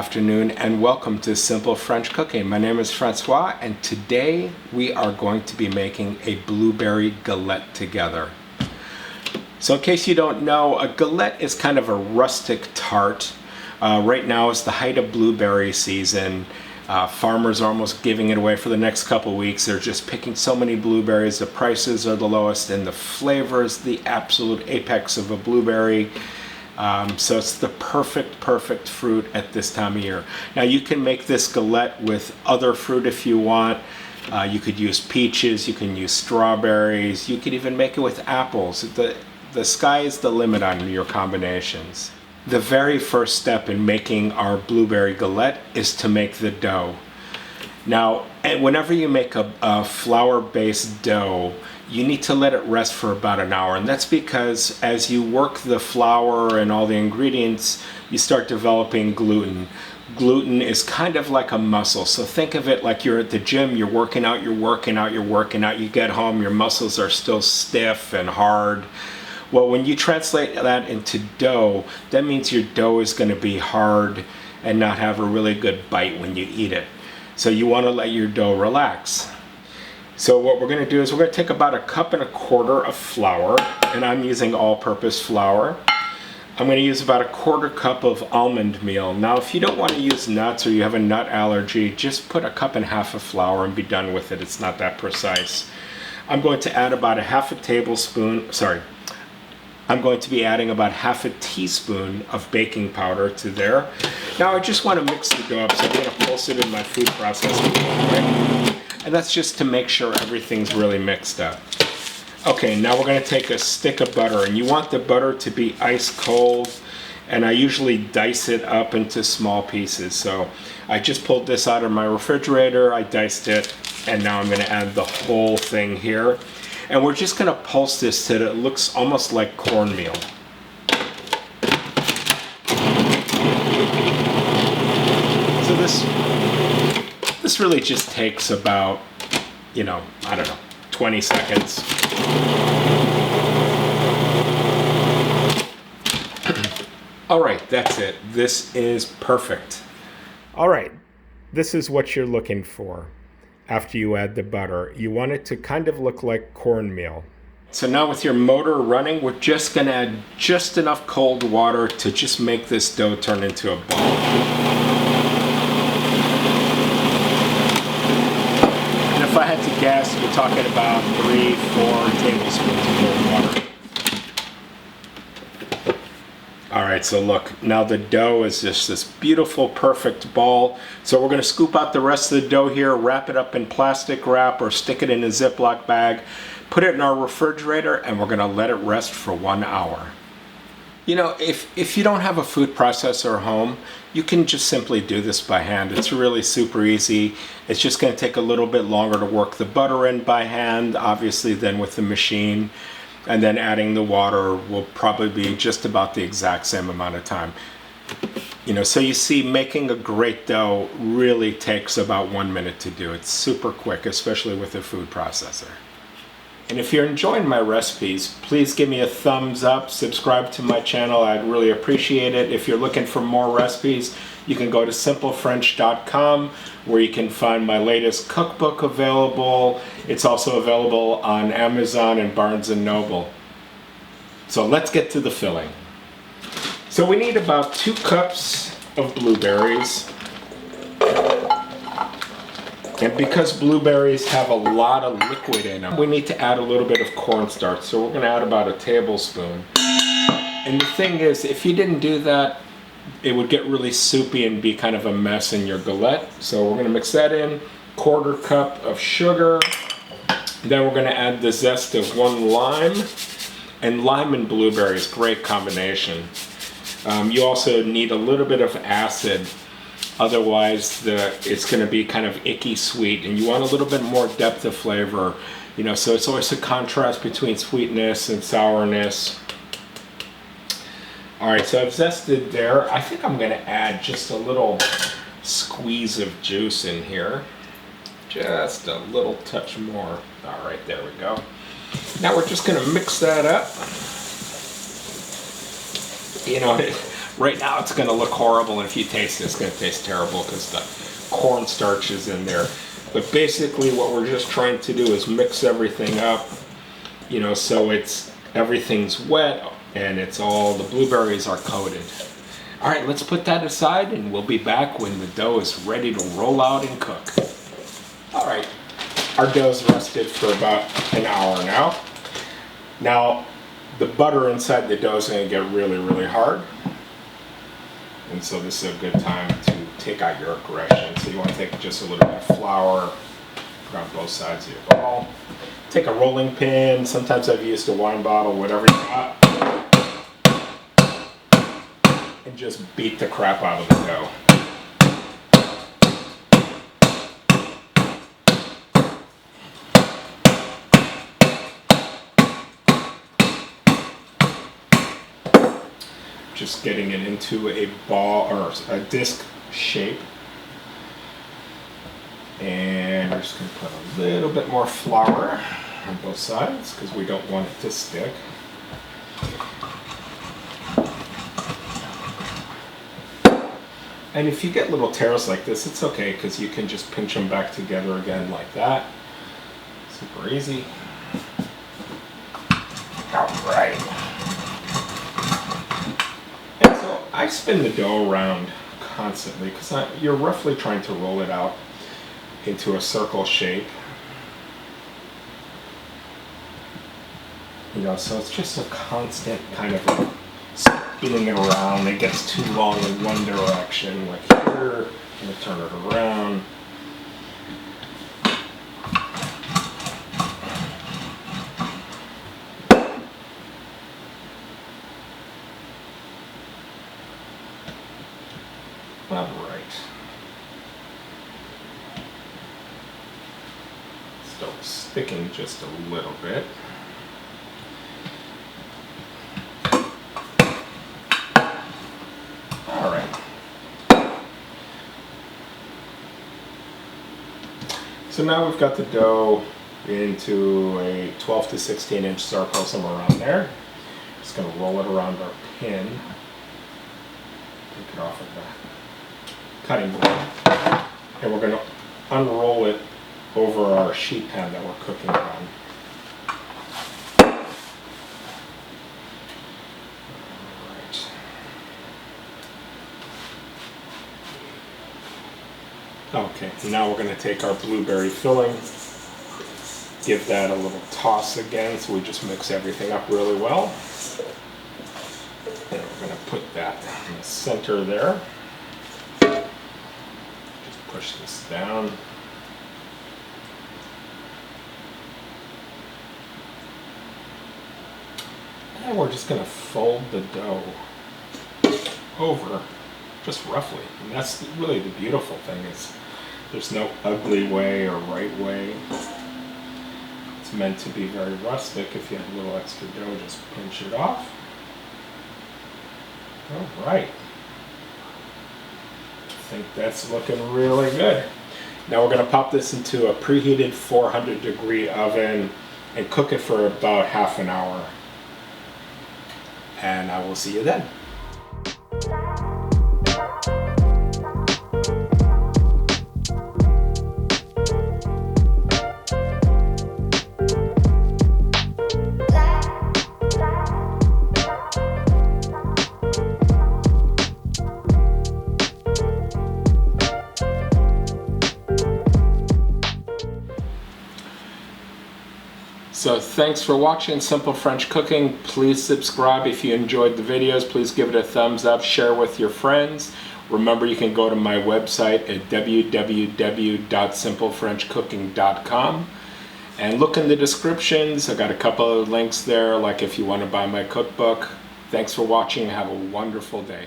afternoon, and welcome to Simple French Cooking. My name is Francois, and today we are going to be making a blueberry galette together. So in case you don't know, a galette is kind of a rustic tart. Right now is the height of blueberry season. Farmers are almost giving it away for the next couple weeks. They're just picking so many blueberries. The prices are the lowest and the flavor is the absolute apex of a blueberry. So it's the perfect fruit at this time of year. Now you can make this galette with other fruit if you want. You could use peaches, you can use strawberries, you could even make it with apples. The sky is the limit on your combinations. The very first step in making our blueberry galette is to make the dough. Now, whenever you make a flour-based dough, you need to let it rest for about an hour, and that's because as you work the flour and all the ingredients, you start developing gluten. Gluten is kind of like a muscle, so think of it like you're at the gym, you're working out, you get home, your muscles are still stiff and hard. Well, when you translate that into dough, that means your dough is going to be hard and not have a really good bite when you eat it. So you want to let your dough relax. So what we're going to do is we're going to take about 1.25 cups of flour, and I'm using all-purpose flour. I'm going to use about 1/4 cup of almond meal. Now if you don't want to use nuts or you have a nut allergy, just put 1.5 cups of flour and be done with it. It's not that precise. I'm going to add about I'm going to be adding about 1/2 teaspoon of baking powder to there. Now I just want to mix the dough up, so I'm going to pulse it in my food processing bowl. And that's just to make sure everything's really mixed up. Okay, now we're going to take a stick of butter, and you want the butter to be ice cold, and I usually dice it up into small pieces. So I just pulled this out of my refrigerator, I diced it, and now I'm going to add the whole thing here. And we're just going to pulse this till it looks almost like cornmeal. So this really just takes about, I don't know, 20 seconds. All right, that's it. This is perfect. All right, this is what you're looking for. After you add the butter, you want it to kind of look like cornmeal. So now with your motor running, we're just going to add just enough cold water to just make this dough turn into a ball. And if I had to guess, we're talking about 3-4 tablespoons of cold water. Alright, so look, now the dough is just this beautiful, perfect ball. So we're going to scoop out the rest of the dough here, wrap it up in plastic wrap or stick it in a Ziploc bag, put it in our refrigerator, and we're going to let it rest for 1 hour. If you don't have a food processor at home, you can just simply do this by hand. It's really super easy. It's just going to take a little bit longer to work the butter in by hand, obviously, than with the machine. And then adding the water will probably be just about the exact same amount of time. So you see, making a great dough really takes about 1 minute to do. It's super quick, especially with a food processor. And if you're enjoying my recipes, please give me a thumbs up, subscribe to my channel. I'd really appreciate it. If you're looking for more recipes, you can go to simplefrench.com, where you can find my latest cookbook available. It's also available on Amazon and Barnes & Noble. So let's get to the filling. So we need about 2 cups of blueberries. And because blueberries have a lot of liquid in them, we need to add a little bit of cornstarch. So we're going to add about 1 tablespoon. And the thing is, if you didn't do that, it would get really soupy and be kind of a mess in your galette. So we're going to mix that in. 1/4 cup of sugar. Then we're going to add the zest of 1 lime. And lime and blueberries, great combination. You also need a little bit of acid. Otherwise, it's going to be kind of icky sweet. And you want a little bit more depth of flavor. So it's always a contrast between sweetness and sourness. Alright, so I've zested there. I think I'm going to add just a little squeeze of juice in here. Just a little touch more. Alright, there we go. Now we're just going to mix that up. Right now it's going to look horrible, and if you taste it, it's going to taste terrible because the cornstarch is in there. But basically what we're just trying to do is mix everything up, you know, so everything's wet and the blueberries are coated. All right, let's put that aside and we'll be back when the dough is ready to roll out and cook. All right, our dough's rested for about an hour now. Now, the butter inside the dough is going to get really, really hard. And so this is a good time to take out your aggression. So you want to take just a little bit of flour, put on both sides of your ball. Take a rolling pin, sometimes I've used a wine bottle, whatever you got. And just beat the crap out of the dough. Just getting it into a ball or a disc shape. And we're just going to put a little bit more flour on both sides because we don't want it to stick. And if you get little tears like this, it's okay because you can just pinch them back together again like that. Super easy. All right. I spin the dough around constantly because you're roughly trying to roll it out into a circle shape. You know, so it's just a constant kind of like spinning it around. It gets too long in one direction, like here, I'm going to turn it around. All right. Still sticking just a little bit. All right. So now we've got the dough into a 12 to 16 inch circle, somewhere around there. Just going to roll it around our pin. Take it off of that cutting board, and we're going to unroll it over our sheet pan that we're cooking on. Okay, now we're going to take our blueberry filling, give that a little toss again, so we just mix everything up really well. And we're going to put that in the center there. Push this down. And we're just going to fold the dough over just roughly. And that's really the beautiful thing, is there's no ugly way or right way. It's meant to be very rustic. If you have a little extra dough, just pinch it off. All right. I think that's looking really good. Now we're going to pop this into a preheated 400-degree oven and cook it for about half an hour. And I will see you then. So thanks for watching Simple French Cooking. Please subscribe if you enjoyed the videos. Please give it a thumbs up, share with your friends. Remember, you can go to my website at www.simplefrenchcooking.com and look in the descriptions. I got a couple of links there, like if you want to buy my cookbook. Thanks for watching. Have a wonderful day.